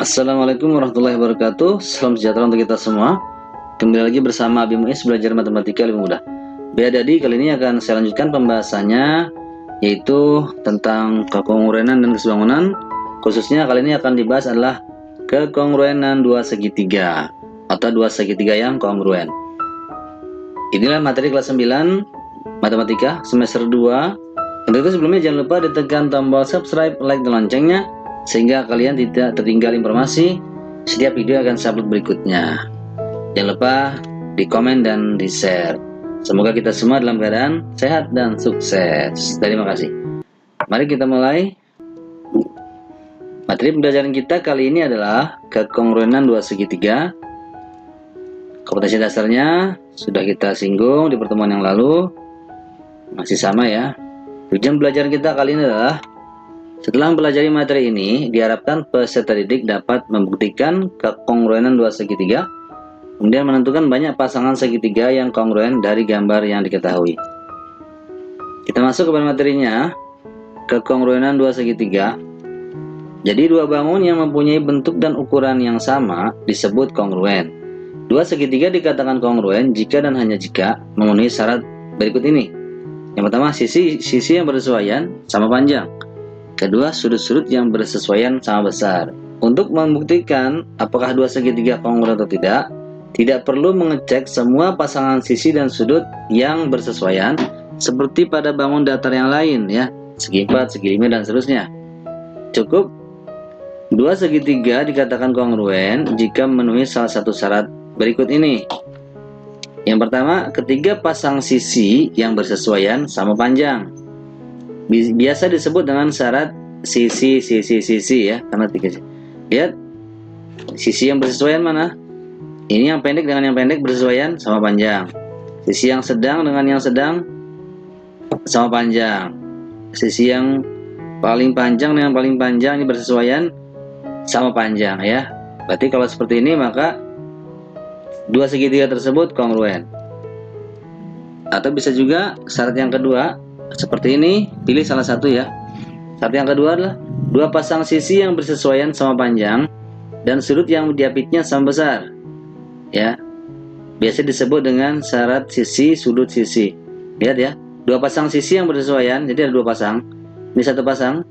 Assalamualaikum warahmatullahi wabarakatuh. Salam sejahtera untuk kita semua. Kembali lagi bersama Abi Muiz belajar matematika lebih mudah. Biadadi kali ini akan saya lanjutkan pembahasannya, yaitu tentang kekongruenan dan kesebangunan. Khususnya kali ini akan dibahas adalah kekongruenan dua segitiga atau dua segitiga yang kongruen. Inilah materi kelas 9 matematika semester 2. Untuk itu sebelumnya jangan lupa ditekan tombol subscribe, like, dan loncengnya sehingga kalian tidak tertinggal informasi setiap video akan saya upload berikutnya. Jangan lupa di komen dan di share. Semoga kita semua dalam keadaan sehat dan sukses. Terima kasih. Mari kita mulai. Materi pembelajaran kita kali ini adalah kekongruenan dua segitiga. Kompetensi dasarnya sudah kita singgung di pertemuan yang lalu. Masih sama ya. Tujuan pembelajaran kita kali ini adalah setelah mempelajari materi ini, diharapkan peserta didik dapat membuktikan kekongruenan dua segitiga, kemudian menentukan banyak pasangan segitiga yang kongruen dari gambar yang diketahui. Kita masuk kepada materinya, kekongruenan dua segitiga. Jadi dua bangun yang mempunyai bentuk dan ukuran yang sama disebut kongruen. Dua segitiga dikatakan kongruen jika dan hanya jika memenuhi syarat berikut ini. Yang pertama, sisi yang bersesuaian sama panjang. Kedua, sudut-sudut yang bersesuaian sama besar. Untuk membuktikan apakah dua segitiga kongruen atau tidak perlu mengecek semua pasangan sisi dan sudut yang bersesuaian seperti pada bangun datar yang lain ya, segi 4, segi 5 dan seterusnya. Cukup dua segitiga dikatakan kongruen jika memenuhi salah satu syarat berikut ini. Yang pertama, ketiga pasang sisi yang bersesuaian sama panjang. Biasa disebut dengan syarat sisi ya, karena tiga. Lihat, sisi yang bersesuaian mana? Ini yang pendek dengan yang pendek bersesuaian sama panjang. Sisi yang sedang dengan yang sedang sama panjang. Sisi yang paling panjang dengan paling panjang ini bersesuaian sama panjang ya. Berarti kalau seperti ini maka dua segitiga tersebut kongruen. Atau bisa juga syarat yang kedua seperti ini, pilih salah satu ya. Syarat yang kedua adalah dua pasang sisi yang bersesuaian sama panjang dan sudut yang diapitnya sama besar ya. Biasa disebut dengan syarat sisi sudut sisi. Lihat ya, dua pasang sisi yang bersesuaian. Jadi ada dua pasang. Ini satu pasang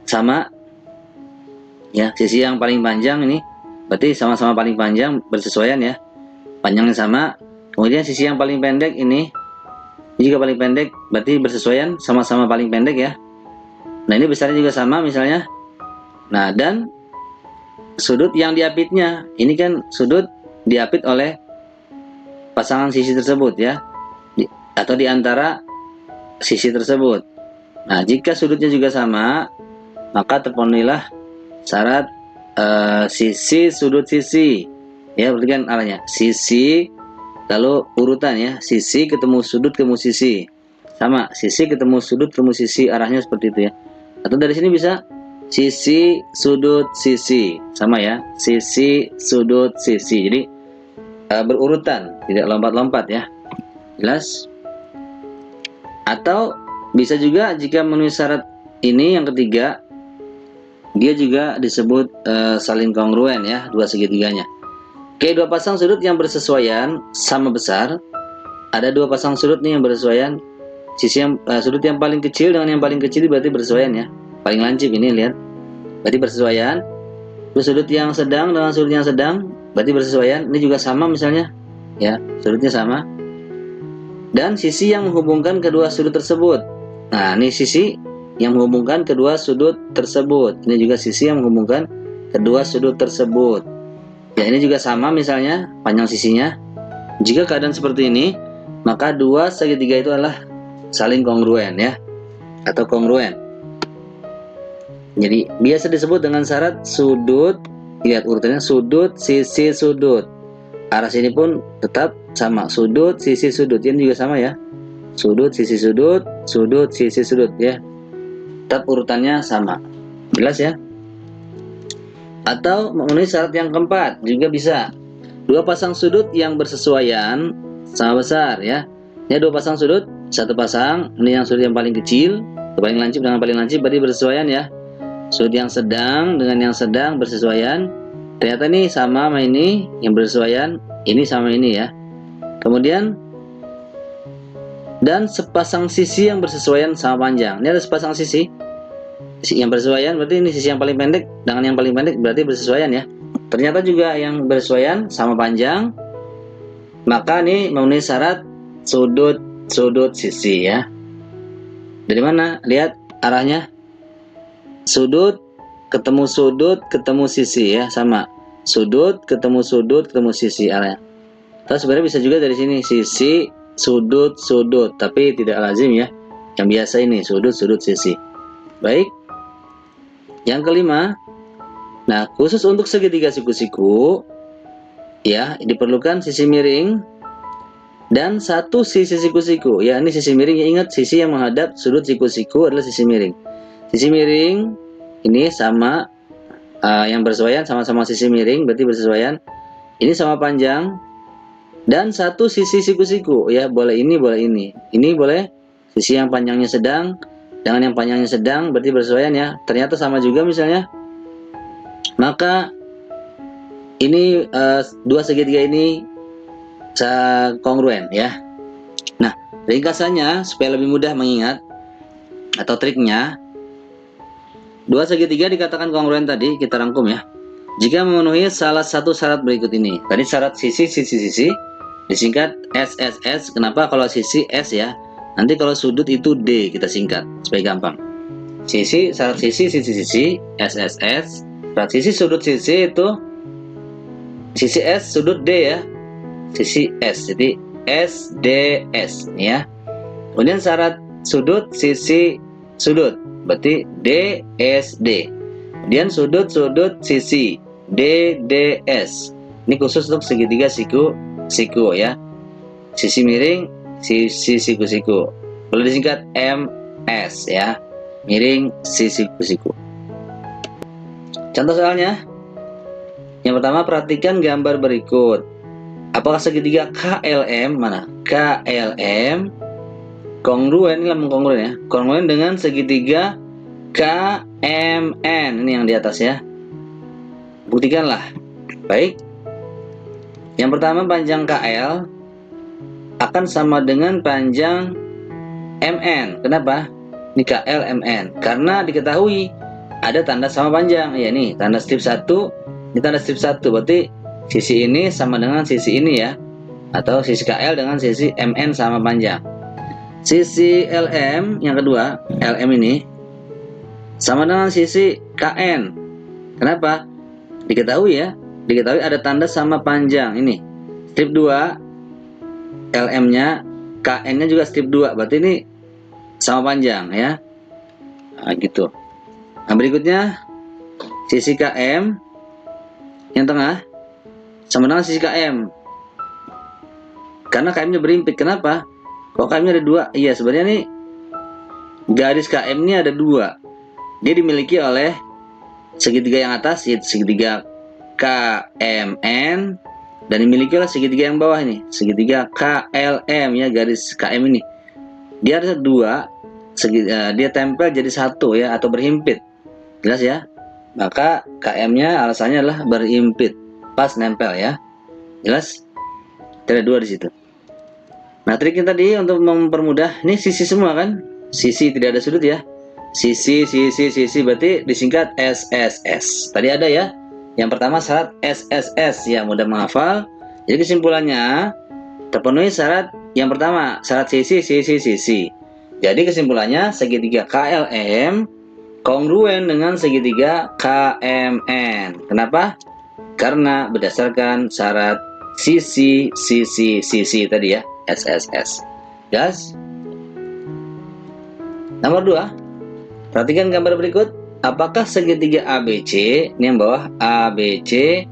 sama ya, sisi yang paling panjang ini berarti sama-sama paling panjang bersesuaian ya, panjangnya sama. Kemudian sisi yang paling pendek ini juga paling pendek, berarti bersesuaian sama-sama paling pendek ya. Nah ini besarnya juga sama misalnya. Nah dan sudut yang diapitnya, ini kan sudut diapit oleh pasangan sisi tersebut ya, atau di antara sisi tersebut. Nah jika sudutnya juga sama, maka terpenuhilah syarat sisi sudut sisi ya. Berarti kan arahnya sisi, lalu urutan ya, sisi ketemu sudut ketemu sisi, sama sisi ketemu sudut ketemu sisi, arahnya seperti itu ya. Atau dari sini bisa sisi sudut sisi, sama ya, sisi sudut sisi. Jadi berurutan, tidak lompat-lompat ya, jelas. Atau bisa juga jika memenuhi syarat ini yang ketiga, dia juga disebut saling kongruen ya, dua segitiganya. Oke, dua pasang sudut yang bersesuaian sama besar. Ada dua pasang sudut nih yang bersesuaian. Sisi yang sudut yang paling kecil dengan yang paling kecil berarti bersesuaian ya. Paling lancip ini lihat. Berarti bersesuaian. Terus sudut yang sedang dengan sudut yang sedang berarti bersesuaian. Ini juga sama misalnya. Ya, sudutnya sama. Dan sisi yang menghubungkan kedua sudut tersebut. Nah, ini sisi yang menghubungkan kedua sudut tersebut. Ini juga sisi yang menghubungkan kedua sudut tersebut. Ya ini juga sama misalnya panjang sisinya. Jika keadaan seperti ini, maka dua segitiga itu adalah saling kongruen ya, atau kongruen. Jadi biasa disebut dengan syarat sudut. Lihat urutannya, sudut sisi sudut. Arah sini pun tetap sama, sudut sisi sudut. Ini juga sama ya, sudut sisi sudut, sudut sisi sudut ya. Tetap urutannya sama. Jelas ya. Atau memenuhi syarat yang keempat juga bisa. Dua pasang sudut yang bersesuaian sama besar ya. Ini dua pasang sudut, satu pasang, ini yang sudut yang paling kecil, paling lancip dengan paling lancip berarti bersesuaian ya. Sudut yang sedang dengan yang sedang bersesuaian. Ternyata ini sama ini yang bersesuaian, ini sama ini ya. Kemudian dan sepasang sisi yang bersesuaian sama panjang. Ini ada sepasang sisi yang bersesuaian, berarti ini sisi yang paling pendek dengan yang paling pendek berarti bersesuaian ya. Ternyata juga yang bersesuaian sama panjang, maka ini memenuhi syarat sudut sisi ya. Dari mana? Lihat arahnya. Sudut ketemu sisi ya, sama. Sudut ketemu sisi arahnya. Atau sebenarnya bisa juga dari sini, sisi sudut, tapi tidak lazim ya. Yang biasa ini sudut sisi. Baik. Yang kelima, nah khusus untuk segitiga siku-siku ya, diperlukan sisi miring dan satu sisi siku-siku ya. Ini sisi miring ya, ingat sisi yang menghadap sudut siku-siku adalah sisi miring. Sisi miring ini sama yang bersesuaian, sama-sama sisi miring berarti bersesuaian. Ini sama panjang dan satu sisi siku-siku ya, boleh ini boleh ini. Ini boleh sisi yang panjangnya sedang dengan yang panjangnya sedang berarti bersesuaian ya. Ternyata sama juga misalnya. Maka ini dua segitiga ini kongruen ya. Nah, ringkasannya supaya lebih mudah mengingat atau triknya, dua segitiga dikatakan kongruen tadi kita rangkum ya. Jika memenuhi salah satu syarat berikut ini. Tadi syarat sisi disingkat SSS. Kenapa kalau sisi S ya? Nanti kalau sudut itu D kita singkat supaya gampang. Syarat sisi SSS. Syarat sisi sudut sisi itu sisi S sudut D ya. Sisi S, jadi SDS ya. Kemudian syarat sudut sisi sudut berarti DSD. Kemudian sudut sisi DDS. Ini khusus untuk segitiga siku ya. Sisi miring sisi siku-siku. Boleh disingkat MS ya. Miring sisi siku-siku. Contoh soalnya. Yang pertama, perhatikan gambar berikut. Apakah segitiga KLM mana? KLM kongruen, ini lambung kongruen ya. Kongruen dengan segitiga KMN. Ini yang di atas ya. Buktikanlah. Baik. Yang pertama, panjang KL akan sama dengan panjang MN. Kenapa? Ini KL MN. Karena diketahui ada tanda sama panjang. Ya nih, tanda strip 1. Ini tanda strip 1. Berarti sisi ini sama dengan sisi ini ya. Atau sisi KL dengan sisi MN sama panjang. Sisi LM yang kedua, LM ini sama dengan sisi KN. Kenapa? Diketahui ya. Diketahui ada tanda sama panjang. Ini strip 2 LM-nya, KN-nya juga strip 2. Berarti ini sama panjang ya. Nah, gitu. Nah, berikutnya sisi KM yang tengah sama dengan sisi KM. Karena KM-nya berimpit. Kenapa? Kok KM-nya ada 2? Iya, sebenarnya nih garis KM ini ada 2. Dia dimiliki oleh segitiga yang atas, yaitu segitiga KMN, dan dimiliki oleh segitiga yang bawah ini, segitiga KLM ya, garis KM ini. Dia ada 2, dia tempel jadi 1 ya, atau berhimpit. Jelas ya? Maka KM-nya alasannya adalah berhimpit, pas nempel ya. Jelas? Ada 2 di situ. Nah, triknya tadi untuk mempermudah, ini sisi semua kan? Sisi tidak ada sudut ya. Sisi berarti disingkat SSS. Tadi ada ya. Yang pertama syarat SSS ya, mudah menghafal. Jadi kesimpulannya terpenuhi syarat yang pertama, syarat sisi. Jadi kesimpulannya segitiga KLM kongruen dengan segitiga KMN. Kenapa? Karena berdasarkan syarat sisi tadi ya, SSS. Gas. Nomor 2. Perhatikan gambar berikut. Apakah segitiga ABC, ini yang bawah ABC,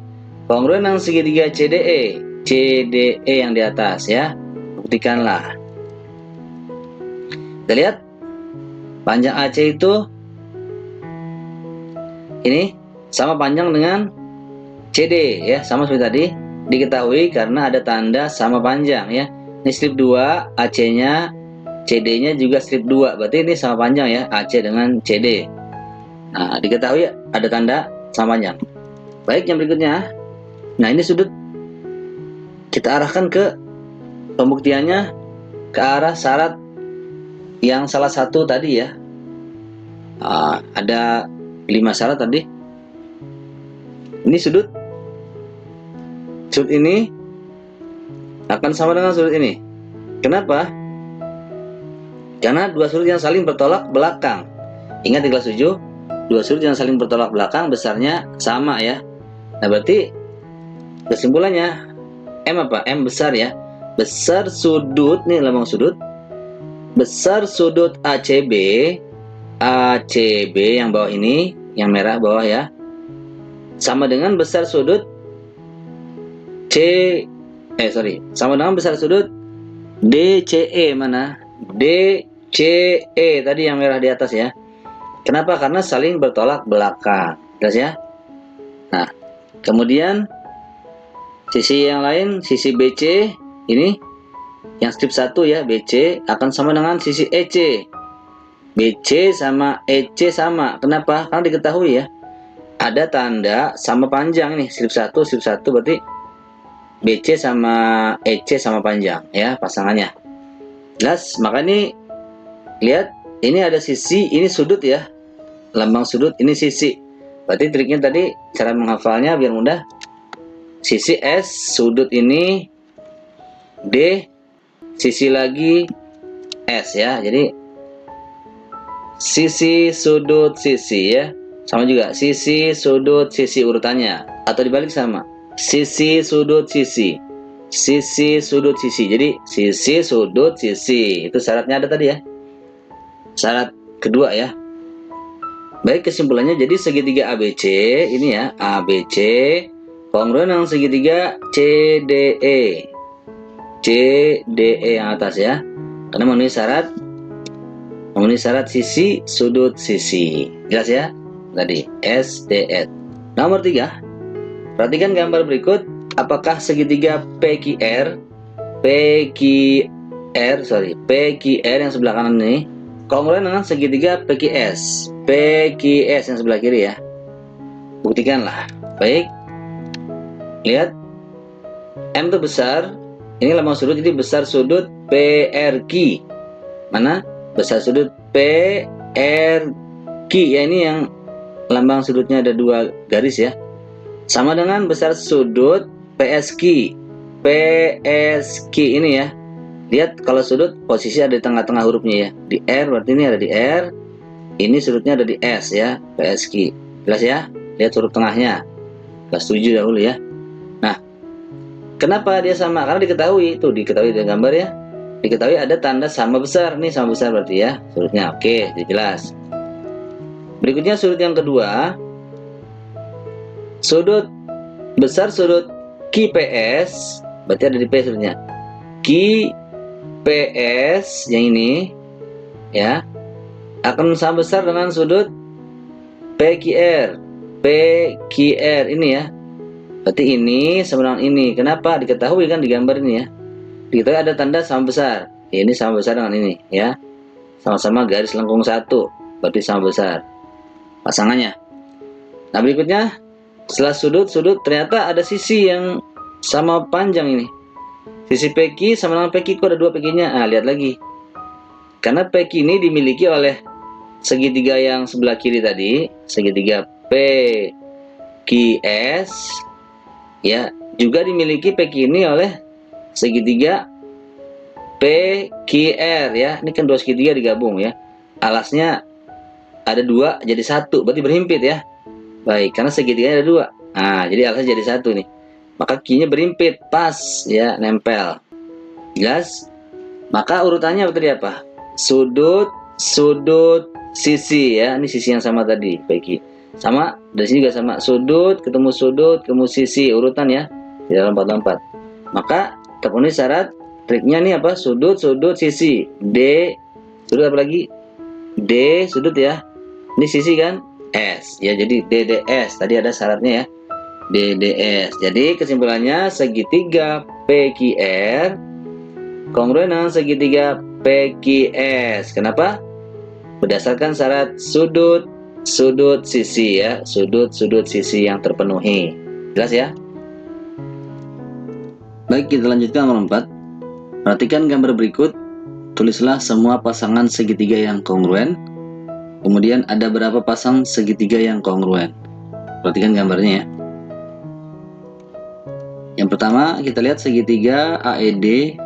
kongruen dengan segitiga CDE yang di atas ya? Buktikanlah. Kita lihat panjang AC itu ini sama panjang dengan CD ya, sama seperti tadi. Diketahui karena ada tanda sama panjang ya. Ini strip 2 AC-nya, CD-nya juga strip 2. Berarti ini sama panjang ya, AC dengan CD. Nah, diketahui ada tanda sama panjang. Baik, yang berikutnya. Nah, ini sudut kita arahkan ke pembuktiannya ke arah syarat yang salah satu tadi ya. Ada 5 syarat tadi. Ini sudut ini akan sama dengan sudut ini. Kenapa? Karena dua sudut yang saling bertolak belakang. Ingat di kelas 7, dua sudut yang saling bertolak belakang besarnya sama ya. Nah, berarti kesimpulannya M apa? M besar ya. Besar sudut, nih lambang sudut. Besar sudut ACB yang bawah ini, yang merah bawah ya, sama dengan besar sudut sama dengan besar sudut DCE. Mana? DCE tadi yang merah di atas ya. Kenapa? Karena saling bertolak belakang. Jelas ya? Nah, kemudian sisi yang lain, sisi BC ini yang strip 1 ya, BC akan sama dengan sisi EC. BC sama EC sama. Kenapa? Karena diketahui ya, ada tanda sama panjang nih, strip 1 berarti BC sama EC sama panjang ya pasangannya. Jelas? Maka ini lihat, ini ada sisi, ini sudut ya. Lambang sudut, ini sisi. Berarti triknya tadi cara menghafalnya biar mudah. Sisi S, sudut ini D, sisi lagi S ya. Jadi sisi sudut sisi ya. Sama juga sisi sudut sisi urutannya, atau dibalik sama. Sisi sudut sisi. Sisi sudut sisi. Jadi sisi sudut sisi. Itu syaratnya ada tadi ya. Syarat kedua ya. Baik, kesimpulannya jadi segitiga ABC ini ya, ABC kongruen dengan segitiga CDE. CDE yang atas ya. Karena memenuhi syarat sisi sudut sisi. Jelas ya? Tadi SDS. Nomor 3. Perhatikan gambar berikut. Apakah segitiga PQR yang sebelah kanan ini kongruen dengan segitiga PQS yang sebelah kiri ya. Buktikanlah. Baik. Lihat. M itu besar. Ini lambang sudut, jadi besar sudut PRQ. Mana? Besar sudut PRQ ya, ini yang lambang sudutnya ada 2 garis ya. Sama dengan besar sudut PSQ. PSQ ini ya. Lihat, kalau sudut posisi ada di tengah-tengah hurufnya ya. Di R, berarti ini ada di R. Ini sudutnya ada di S ya, PSQ. Jelas ya? Lihat huruf tengahnya. Kelas 7 dahulu ya. Nah, kenapa dia sama? Karena diketahui dari gambar ya. Diketahui ada tanda sama besar. Nih sama besar berarti ya sudutnya. Oke, jadi jelas. Berikutnya sudut yang kedua. Sudut besar sudut QPS, berarti ada di P sudutnya. QPS yang ini ya akan sama besar dengan sudut PQR. PQR ini ya. Berarti ini sama dengan ini. Kenapa? Diketahui kan di gambar ini ya. Diketahui ada tanda sama besar. Ini sama besar dengan ini ya. Sama-sama garis lengkung 1. Berarti sama besar pasangannya. Nah, berikutnya setelah sudut ternyata ada sisi yang sama panjang ini. Sisi PQ sama dengan PQ, kok ada 2 PQ-nya. Nah, lihat lagi. Karena PQ ini dimiliki oleh segitiga yang sebelah kiri tadi, segitiga PQS ya, juga dimiliki PQ ini oleh segitiga PQR ya. Ini kan 2 segitiga digabung ya. Alasnya ada 2 jadi 1, berarti berhimpit ya. Baik, karena segitiganya ada 2. Nah, jadi alasnya jadi 1 nih. Maka Q-nya berhimpit, pas ya, nempel. Jelas? Maka urutannya tadi apa? Sudut sisi ya. Ini sisi yang sama tadi, PQ. Sama, dari sini juga sama. Sudut, ketemu sisi, urutan ya. Tidak lompat-lompat. Maka terpenuhi syarat. Triknya nih apa? Sudut sisi. D, sudut apa lagi? D, sudut ya. Ini sisi kan? S ya, jadi DDS tadi ada syaratnya ya, DDS. Jadi kesimpulannya segitiga PQR kongruen dengan segitiga PQS. Kenapa? Berdasarkan syarat sudut sudut sisi ya, sudut-sudut sisi yang terpenuhi. Jelas ya? Baik, kita lanjutkan nomor 4. Perhatikan gambar berikut. Tulislah semua pasangan segitiga yang kongruen. Kemudian ada berapa pasang segitiga yang kongruen. Perhatikan gambarnya ya. Yang pertama kita lihat segitiga AED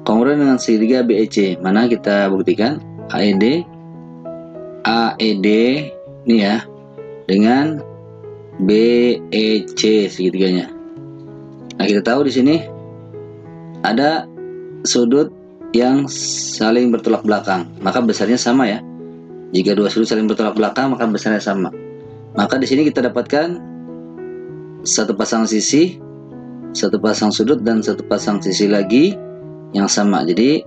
kongruen dengan segitiga BEC. Mana kita buktikan? AED ini ya dengan BEC segitiganya. Nah, kita tahu di sini ada sudut yang saling bertolak belakang, maka besarnya sama ya. Jika dua sudut saling bertolak belakang, maka besarnya sama. Maka di sini kita dapatkan satu pasang sisi, satu pasang sudut, dan satu pasang sisi lagi yang sama. Jadi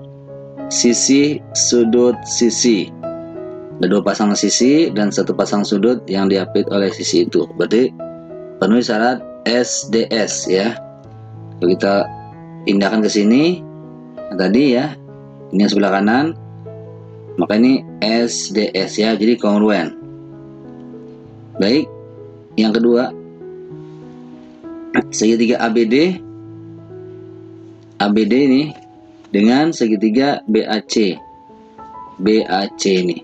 sisi, sudut, sisi. Ada dua pasang sisi dan satu pasang sudut yang diapit oleh sisi itu. Berarti penuhi syarat SDS ya. Kalau kita pindahkan ke sini, tadi ya, ini yang sebelah kanan, maka ini SDS ya, jadi kongruen. Baik, yang kedua, segitiga ABD ini dengan segitiga BAC ini.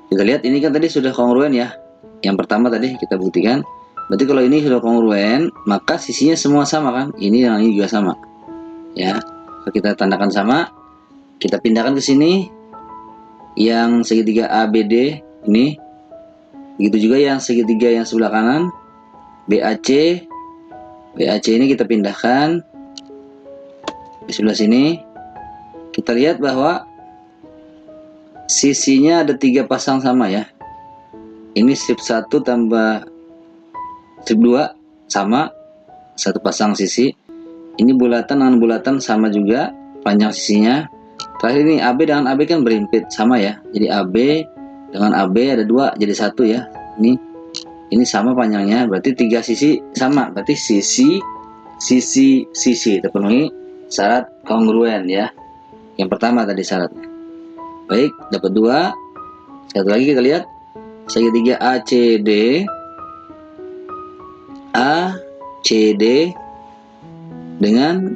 Kita lihat ini kan tadi sudah kongruen ya. Yang pertama tadi kita buktikan. Berarti kalau ini sudah kongruen, maka sisinya semua sama kan? Ini dan ini juga sama. Ya. Kalau kita tandakan sama, kita pindahkan ke sini. Yang segitiga ABD ini. Begitu juga yang segitiga yang sebelah kanan BAC ini kita pindahkan di sebelah sini. Kita lihat bahwa sisinya ada 3 pasang sama ya. Ini strip 1 tambah strip 2 sama, satu pasang sisi. Ini bulatan dengan bulatan sama juga panjang sisinya. Terakhir ini AB dengan AB kan berimpit sama ya. Jadi AB dengan AB ada 2 jadi 1 ya. Ini sama panjangnya, berarti 3 sisi sama. Berarti sisi terpenuhi syarat kongruen ya. Yang pertama tadi syaratnya. Baik, dapat 2. Satu lagi kita lihat segitiga ACD dengan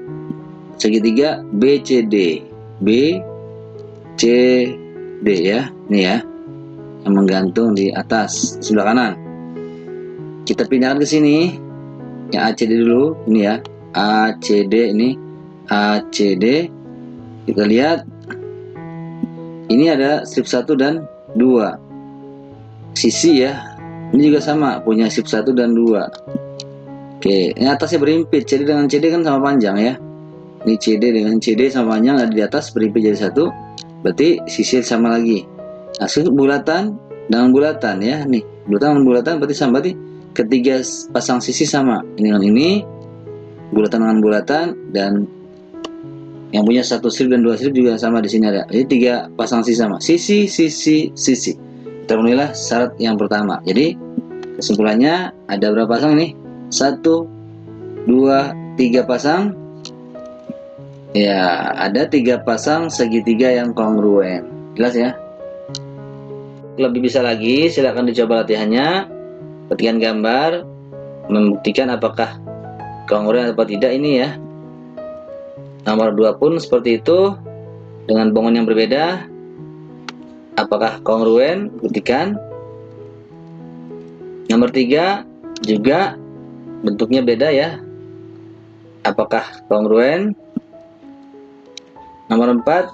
segitiga BCD ya. Ini ya, yang menggantung di atas sebelah kanan. Kita pindahkan ke sini. Yang ACD dulu, ini ya. ACD ini, ACD. Kita lihat ini ada strip 1 dan 2 sisi ya. Ini juga sama, punya strip 1 dan 2. Oke, ini atasnya berimpit. CD dengan CD kan sama panjang ya. Ini CD dengan CD sama panjang, ada di atas berimpit jadi 1. Berarti sisi sama lagi. Hasil bulatan dengan bulatan ya. Nih, bulatan dengan bulatan berarti sama. Berarti ketiga pasang sisi sama. Ini dengan ini, bulatan dengan bulatan, dan yang punya 1 strip dan 2 strip juga sama di sini ada. Jadi 3 pasang sisi sama. Sisi. Terpenuhilah syarat yang pertama. Jadi kesimpulannya ada berapa pasang nih? 1, 2, 3 pasang. Ya, ada 3 pasang segitiga yang kongruen. Jelas ya? Lebih bisa lagi, silakan dicoba latihannya. Petikan gambar, membuktikan apakah kongruen atau tidak ini ya. Nomor 2 pun seperti itu, dengan bangun yang berbeda. Apakah kongruen? Buktikan. Nomor 3 juga bentuknya beda ya. Apakah kongruen? Nomor 4,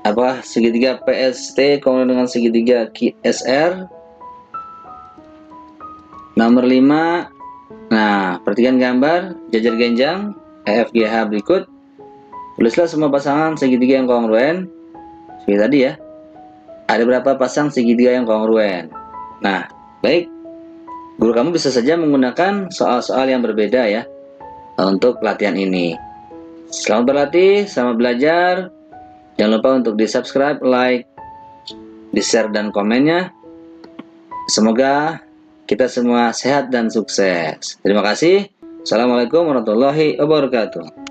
apakah segitiga PST kongruen dengan segitiga QSR? Nomor 5, nah perhatikan gambar jajar genjang EFGH berikut. Tulislah semua pasangan segitiga yang kongruen. Seperti tadi ya. Ada berapa pasang segitiga yang kongruen? Nah, baik. Guru kamu bisa saja menggunakan soal-soal yang berbeda ya untuk latihan ini. Selamat berlatih, selamat belajar. Jangan lupa untuk di-subscribe, like, di-share dan komennya. Semoga kita semua sehat dan sukses. Terima kasih. Assalamualaikum warahmatullahi wabarakatuh.